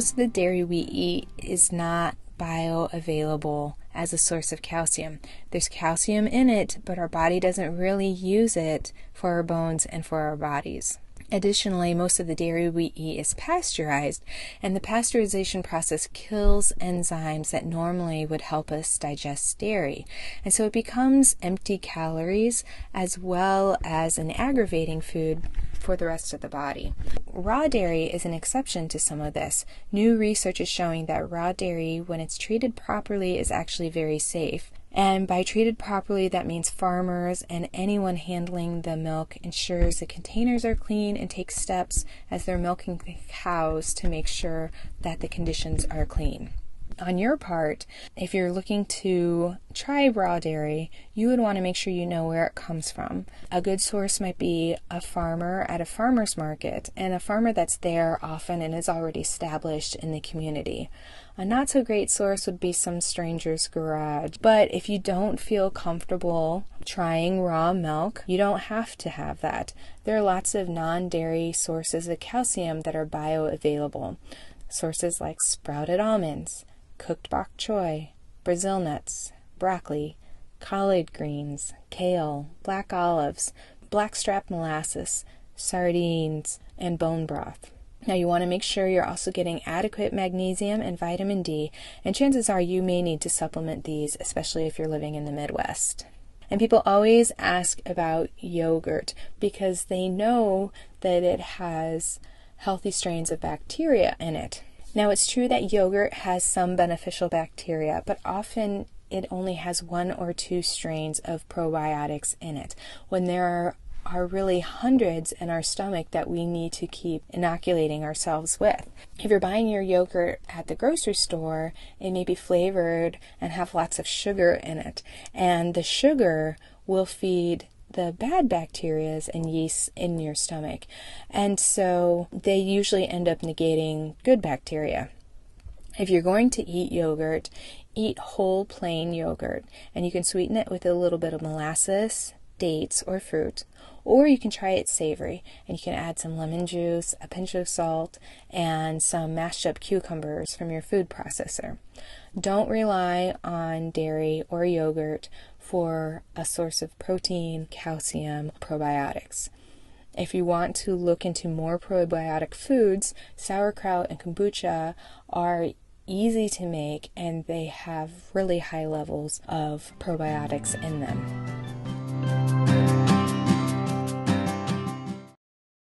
most of the dairy we eat is not bioavailable as a source of calcium. There's calcium in it, but our body doesn't really use it for our bones and for our bodies. Additionally, most of the dairy we eat is pasteurized, and the pasteurization process kills enzymes that normally would help us digest dairy. And so it becomes empty calories as well as an aggravating food for the rest of the body. Raw dairy is an exception to some of this. New research is showing that raw dairy, when it's treated properly, is actually very safe. And by treated properly, that means farmers and anyone handling the milk ensures the containers are clean and takes steps as they're milking the cows to make sure that the conditions are clean. On your part, if you're looking to try raw dairy, you would want to make sure you know where it comes from. A good source might be a farmer at a farmer's market, and a farmer that's there often and is already established in the community. A not so great source would be some stranger's garage. But if you don't feel comfortable trying raw milk, you don't have to have that. There are lots of non-dairy sources of calcium that are bioavailable. Sources like sprouted almonds, cooked bok choy, Brazil nuts, broccoli, collard greens, kale, black olives, blackstrap molasses, sardines, and bone broth. Now you want to make sure you're also getting adequate magnesium and vitamin D, and chances are you may need to supplement these, especially if you're living in the Midwest. And people always ask about yogurt because they know that it has healthy strains of bacteria in it. Now it's true that yogurt has some beneficial bacteria, but often it only has 1 or 2 strains of probiotics in it, when there are really hundreds in our stomach that we need to keep inoculating ourselves with. If you're buying your yogurt at the grocery store, it may be flavored and have lots of sugar in it, and the sugar will feed the bad bacteria and yeasts in your stomach, and so they usually end up negating good bacteria. If you're going to eat yogurt, eat whole plain yogurt, and you can sweeten it with a little bit of molasses, dates, or fruit, or you can try it savory, and you can add some lemon juice, a pinch of salt, and some mashed up cucumbers from your food processor. Don't rely on dairy or yogurt for a source of protein, calcium, probiotics. If you want to look into more probiotic foods, sauerkraut and kombucha are easy to make, and they have really high levels of probiotics in them.